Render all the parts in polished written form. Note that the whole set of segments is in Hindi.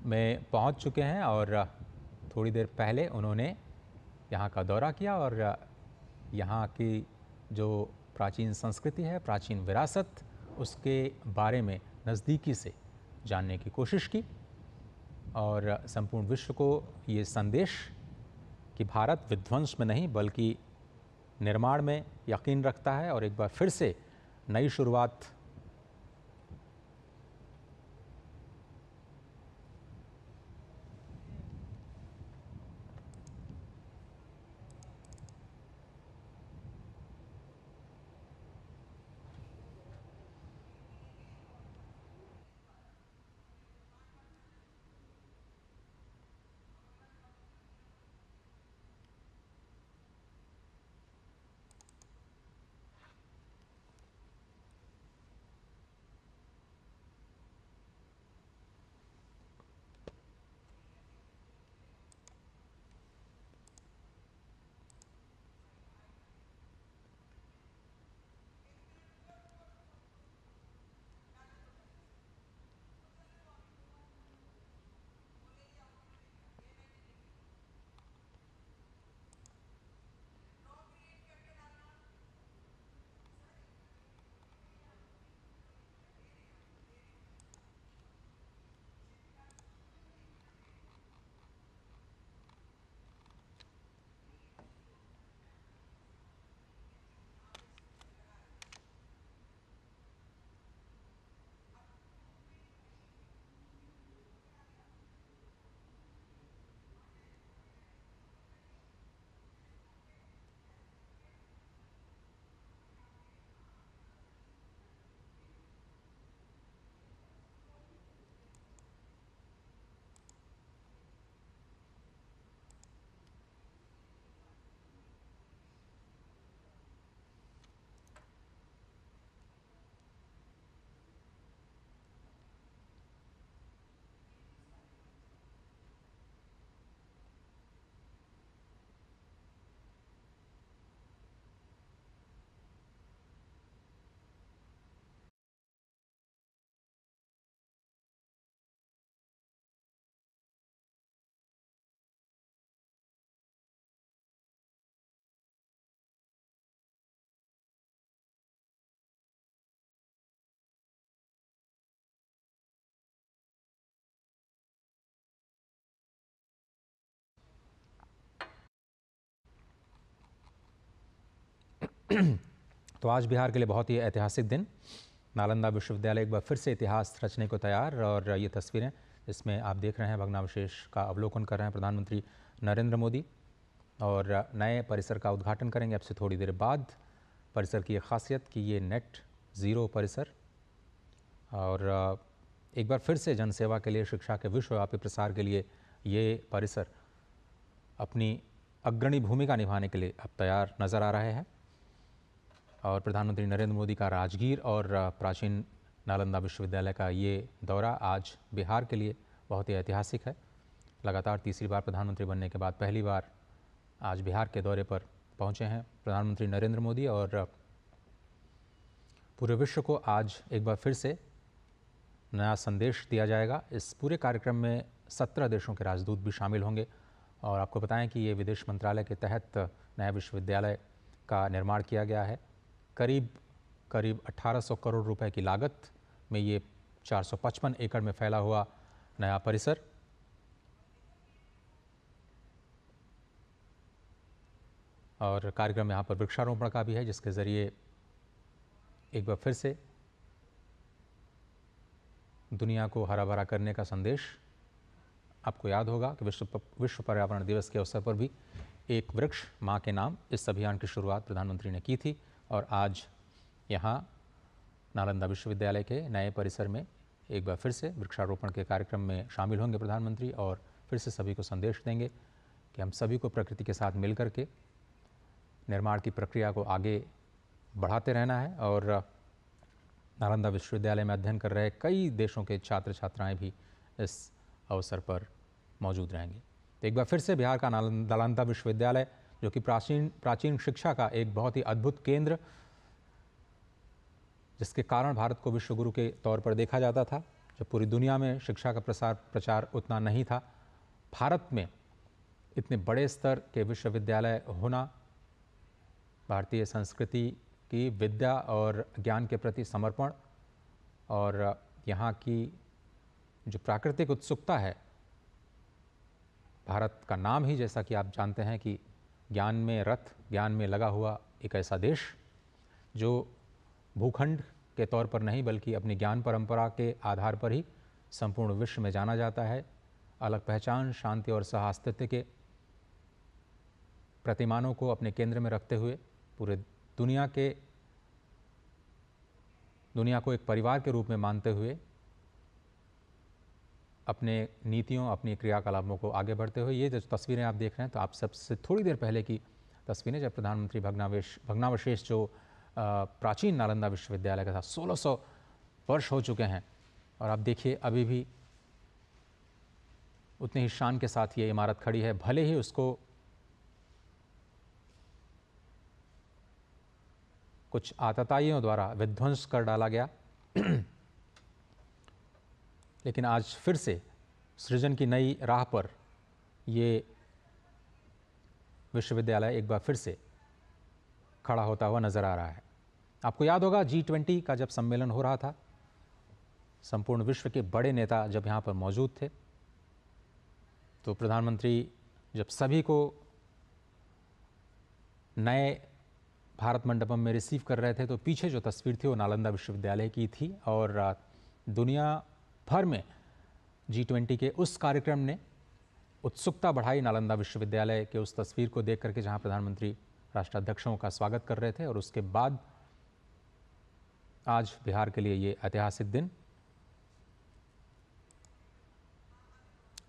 में पहुंच चुके हैं और थोड़ी देर पहले उन्होंने यहाँ का दौरा किया और यहाँ की जो प्राचीन संस्कृति है, प्राचीन विरासत, उसके बारे में नज़दीकी से जानने की कोशिश की और संपूर्ण विश्व को ये संदेश कि भारत विध्वंस में नहीं बल्कि निर्माण में यकीन रखता है और एक बार फिर से नई शुरुआत तो आज बिहार के लिए बहुत ही ऐतिहासिक दिन। नालंदा विश्वविद्यालय एक बार फिर से इतिहास रचने को तैयार और ये तस्वीरें इसमें आप देख रहे हैं भग्नावशेष का अवलोकन कर रहे हैं प्रधानमंत्री नरेंद्र मोदी और नए परिसर का उद्घाटन करेंगे अब से थोड़ी देर बाद। परिसर की ये खासियत कि ये नेट ज़ीरो परिसर और एक बार फिर से जनसेवा के लिए, शिक्षा के विश्वव्यापी प्रसार के लिए ये परिसर अपनी अग्रणी भूमिका निभाने के लिए अब तैयार नज़र आ रहे हैं। और प्रधानमंत्री नरेंद्र मोदी का राजगीर और प्राचीन नालंदा विश्वविद्यालय का ये दौरा आज बिहार के लिए बहुत ही ऐतिहासिक है। लगातार तीसरी बार प्रधानमंत्री बनने के बाद पहली बार आज बिहार के दौरे पर पहुंचे हैं प्रधानमंत्री नरेंद्र मोदी और पूरे विश्व को आज एक बार फिर से नया संदेश दिया जाएगा। इस पूरे कार्यक्रम में 17 देशों के राजदूत भी शामिल होंगे और आपको बताएं कि ये विदेश मंत्रालय के तहत नया विश्वविद्यालय का निर्माण किया गया है। करीब 1800 करोड़ रुपए की लागत में ये 455 एकड़ में फैला हुआ नया परिसर और कार्यक्रम यहाँ पर वृक्षारोपण का भी है, जिसके ज़रिए एक बार फिर से दुनिया को हरा भरा करने का संदेश। आपको याद होगा कि विश्व पर्यावरण दिवस के अवसर पर भी एक वृक्ष माँ के नाम इस अभियान की शुरुआत प्रधानमंत्री ने की थी और आज यहाँ नालंदा विश्वविद्यालय के नए परिसर में एक बार फिर से वृक्षारोपण के कार्यक्रम में शामिल होंगे प्रधानमंत्री और फिर से सभी को संदेश देंगे कि हम सभी को प्रकृति के साथ मिलकर के निर्माण की प्रक्रिया को आगे बढ़ाते रहना है। और नालंदा विश्वविद्यालय में अध्ययन कर रहे कई देशों के छात्र छात्राएं भी इस अवसर पर मौजूद रहेंगे। तो एक बार फिर से बिहार का नालंदा विश्वविद्यालय, जो कि प्राचीन शिक्षा का एक बहुत ही अद्भुत केंद्र, जिसके कारण भारत को विश्व गुरु के तौर पर देखा जाता था, जब पूरी दुनिया में शिक्षा का प्रचार उतना नहीं था, भारत में इतने बड़े स्तर के विश्वविद्यालय होना भारतीय संस्कृति की विद्या और ज्ञान के प्रति समर्पण और यहाँ की जो प्राकृतिक उत्सुकता है, भारत का नाम ही जैसा कि आप जानते हैं कि ज्ञान में रथ, ज्ञान में लगा हुआ एक ऐसा देश जो भूखंड के तौर पर नहीं बल्कि अपनी ज्ञान परंपरा के आधार पर ही संपूर्ण विश्व में जाना जाता है। अलग पहचान, शांति और सह-अस्तित्व के प्रतिमानों को अपने केंद्र में रखते हुए पूरे दुनिया को एक परिवार के रूप में मानते हुए अपने नीतियों, अपनी क्रियाकलापों को आगे बढ़ते हुए, ये जो तस्वीरें आप देख रहे हैं तो आप सबसे थोड़ी देर पहले की तस्वीरें, जब प्रधानमंत्री भग्नावशेष जो प्राचीन नालंदा विश्वविद्यालय का था, 1600 वर्ष हो चुके हैं और आप देखिए अभी भी उतने ही शान के साथ ये इमारत खड़ी है। भले ही उसको कुछ आतताइयों द्वारा विध्वंस कर डाला गया लेकिन आज फिर से सृजन की नई राह पर ये विश्वविद्यालय एक बार फिर से खड़ा होता हुआ नजर आ रहा है। आपको याद होगा G20 का जब सम्मेलन हो रहा था, संपूर्ण विश्व के बड़े नेता जब यहाँ पर मौजूद थे, तो प्रधानमंत्री जब सभी को नए भारत मंडपम में रिसीव कर रहे थे तो पीछे जो तस्वीर थी वो नालंदा विश्वविद्यालय की थी और दुनिया भर में G20 के उस कार्यक्रम ने उत्सुकता बढ़ाई नालंदा विश्वविद्यालय के उस तस्वीर को देख करके, जहां प्रधानमंत्री राष्ट्राध्यक्षों का स्वागत कर रहे थे। और उसके बाद आज बिहार के लिए ये ऐतिहासिक दिन,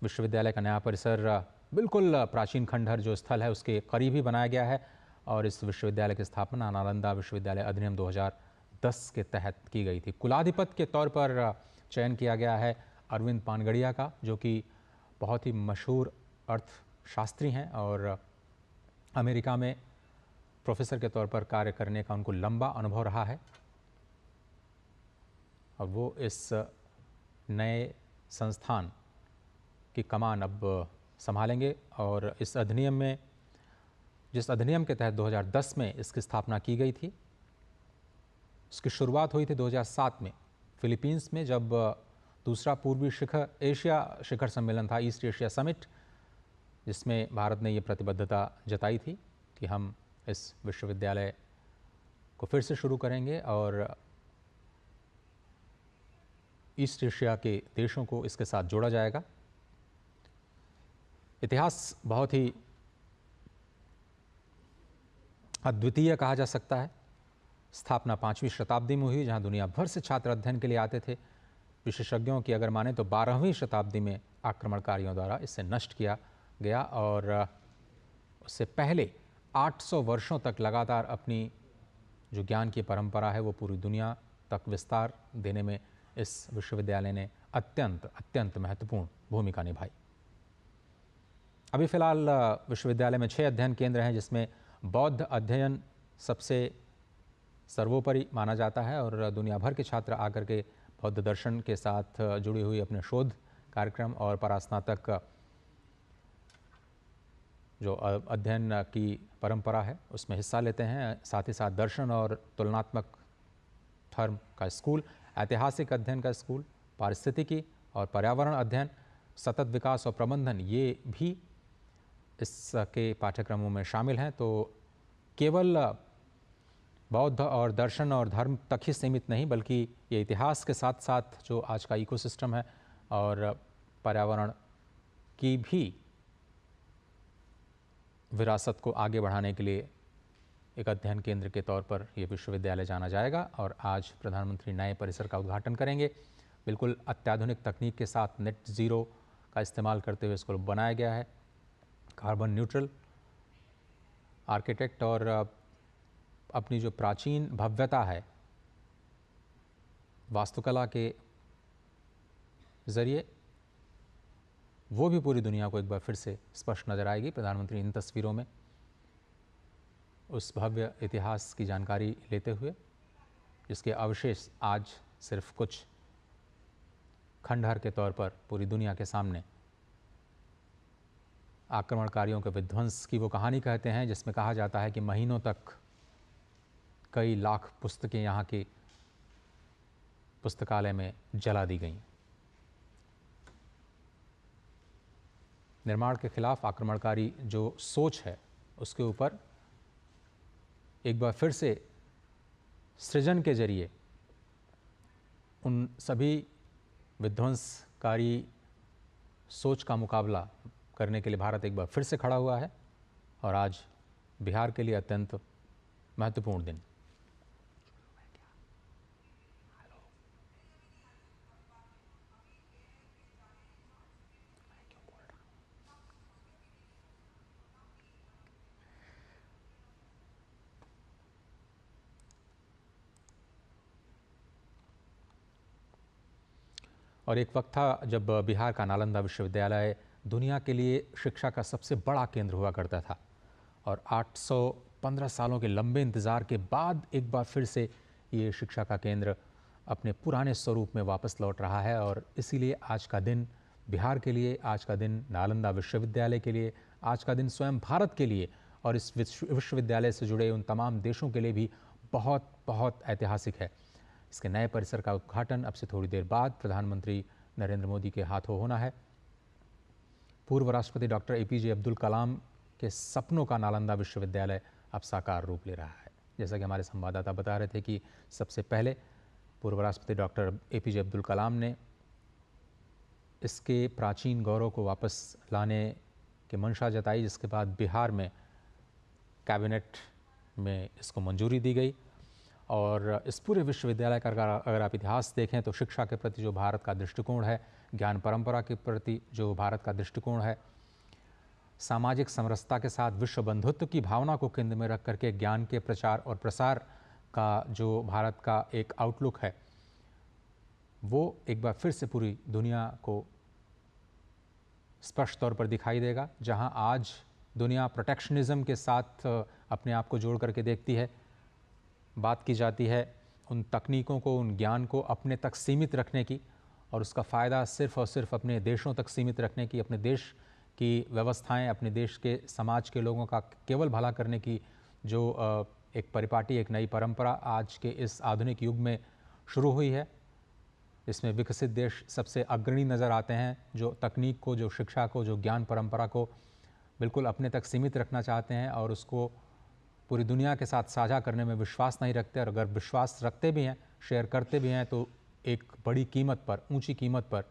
विश्वविद्यालय का नया परिसर बिल्कुल प्राचीन खंडहर जो स्थल है उसके करीब ही बनाया गया है और इस विश्वविद्यालय की स्थापना नालंदा विश्वविद्यालय अधिनियम 2010 के तहत की गई थी। कुलाधिपति के तौर पर चयन किया गया है अरविंद पानगड़िया का, जो कि बहुत ही मशहूर अर्थशास्त्री हैं और अमेरिका में प्रोफेसर के तौर पर कार्य करने का उनको लंबा अनुभव रहा है और वो इस नए संस्थान की कमान अब संभालेंगे। और इस अधिनियम में, जिस अधिनियम के तहत 2010 में इसकी स्थापना की गई थी, उसकी शुरुआत हुई थी 2007 में फिलीपींस में, जब दूसरा पूर्वी एशिया शिखर सम्मेलन था, ईस्ट एशिया समिट, जिसमें भारत ने ये प्रतिबद्धता जताई थी कि हम इस विश्वविद्यालय को फिर से शुरू करेंगे और ईस्ट एशिया के देशों को इसके साथ जोड़ा जाएगा। इतिहास बहुत ही अद्वितीय कहा जा सकता है। स्थापना 5वीं शताब्दी में हुई, जहां दुनिया भर से छात्र अध्ययन के लिए आते थे। विशेषज्ञों की अगर माने तो 12वीं शताब्दी में आक्रमणकारियों द्वारा इसे नष्ट किया गया और उससे पहले 800 वर्षों तक लगातार अपनी जो ज्ञान की परंपरा है वो पूरी दुनिया तक विस्तार देने में इस विश्वविद्यालय ने अत्यंत महत्वपूर्ण भूमिका निभाई। अभी फिलहाल विश्वविद्यालय में 6 अध्ययन केंद्र हैं, जिसमें बौद्ध अध्ययन सबसे सर्वोपरि माना जाता है और दुनिया भर के छात्र आकर के बौद्ध दर्शन के साथ जुड़ी हुई अपने शोध कार्यक्रम और परास्नातक जो अध्ययन की परंपरा है उसमें हिस्सा लेते हैं। साथ ही साथ दर्शन और तुलनात्मक धर्म का स्कूल, ऐतिहासिक अध्ययन का स्कूल, पारिस्थितिकी और पर्यावरण अध्ययन, सतत विकास और प्रबंधन, ये भी इसके पाठ्यक्रमों में शामिल हैं। तो केवल बौद्ध और दर्शन और धर्म तक ही सीमित नहीं, बल्कि ये इतिहास के साथ साथ जो आज का इकोसिस्टम है और पर्यावरण की भी विरासत को आगे बढ़ाने के लिए एक अध्ययन केंद्र के तौर पर यह विश्वविद्यालय जाना जाएगा। और आज प्रधानमंत्री नए परिसर का उद्घाटन करेंगे। बिल्कुल अत्याधुनिक तकनीक के साथ नेट ज़ीरो का इस्तेमाल करते हुए इसको बनाया गया है। कार्बन न्यूट्रल आर्किटेक्ट और अपनी जो प्राचीन भव्यता है वास्तुकला के ज़रिए, वो भी पूरी दुनिया को एक बार फिर से स्पष्ट नजर आएगी। प्रधानमंत्री इन तस्वीरों में उस भव्य इतिहास की जानकारी लेते हुए, जिसके अवशेष आज सिर्फ कुछ खंडहर के तौर पर पूरी दुनिया के सामने आक्रमणकारियों के विध्वंस की वो कहानी कहते हैं, जिसमें कहा जाता है कि महीनों तक कई लाख पुस्तकें यहाँ की पुस्तकालय में जला दी गईं। निर्माण के खिलाफ आक्रमणकारी जो सोच है उसके ऊपर एक बार फिर से सृजन के जरिए उन सभी विध्वंसकारी सोच का मुकाबला करने के लिए भारत एक बार फिर से खड़ा हुआ है और आज बिहार के लिए अत्यंत महत्वपूर्ण दिन। और एक वक्त था जब बिहार का नालंदा विश्वविद्यालय दुनिया के लिए शिक्षा का सबसे बड़ा केंद्र हुआ करता था और 815 सालों के लंबे इंतज़ार के बाद एक बार फिर से ये शिक्षा का केंद्र अपने पुराने स्वरूप में वापस लौट रहा है। और इसीलिए आज का दिन बिहार के लिए, आज का दिन नालंदा विश्वविद्यालय के लिए, आज का दिन स्वयं भारत के लिए और इस विश्वविद्यालय से जुड़े उन तमाम देशों के लिए भी बहुत बहुत ऐतिहासिक है। इसके नए परिसर का उद्घाटन अब से थोड़ी देर बाद प्रधानमंत्री नरेंद्र मोदी के हाथों होना है। पूर्व राष्ट्रपति डॉक्टर एपीजे अब्दुल कलाम के सपनों का नालंदा विश्वविद्यालय अब साकार रूप ले रहा है। जैसा कि हमारे संवाददाता बता रहे थे कि सबसे पहले पूर्व राष्ट्रपति डॉक्टर एपीजे अब्दुल कलाम ने इसके प्राचीन गौरव को वापस लाने की मंशा जताई, जिसके बाद बिहार में कैबिनेट में इसको मंजूरी दी गई। और इस पूरे विश्वविद्यालय का अगर आप इतिहास देखें तो शिक्षा के प्रति जो भारत का दृष्टिकोण है, ज्ञान परंपरा के प्रति जो भारत का दृष्टिकोण है, सामाजिक समरसता के साथ विश्व बंधुत्व की भावना को केंद्र में रख करके ज्ञान के प्रचार और प्रसार का जो भारत का एक आउटलुक है, वो एक बार फिर से पूरी दुनिया को स्पष्ट तौर पर दिखाई देगा। जहां आज दुनिया प्रोटेक्शनिज्म के साथ अपने आप को जोड़ करके देखती है, बात की जाती है उन तकनीकों को, उन ज्ञान को अपने तक सीमित रखने की और उसका फ़ायदा सिर्फ़ और सिर्फ अपने देशों तक सीमित रखने की, अपने देश की व्यवस्थाएं, अपने देश के समाज के लोगों का केवल भला करने की जो एक परिपाटी, एक नई परंपरा आज के इस आधुनिक युग में शुरू हुई है। इसमें विकसित देश सबसे अग्रणी नज़र आते हैं, जो तकनीक को, जो शिक्षा को, जो ज्ञान परंपरा को बिल्कुल अपने तक सीमित रखना चाहते हैं और उसको पूरी दुनिया के साथ साझा करने में विश्वास नहीं रखते। और अगर विश्वास रखते भी हैं, शेयर करते भी हैं, तो एक बड़ी कीमत पर, ऊंची कीमत पर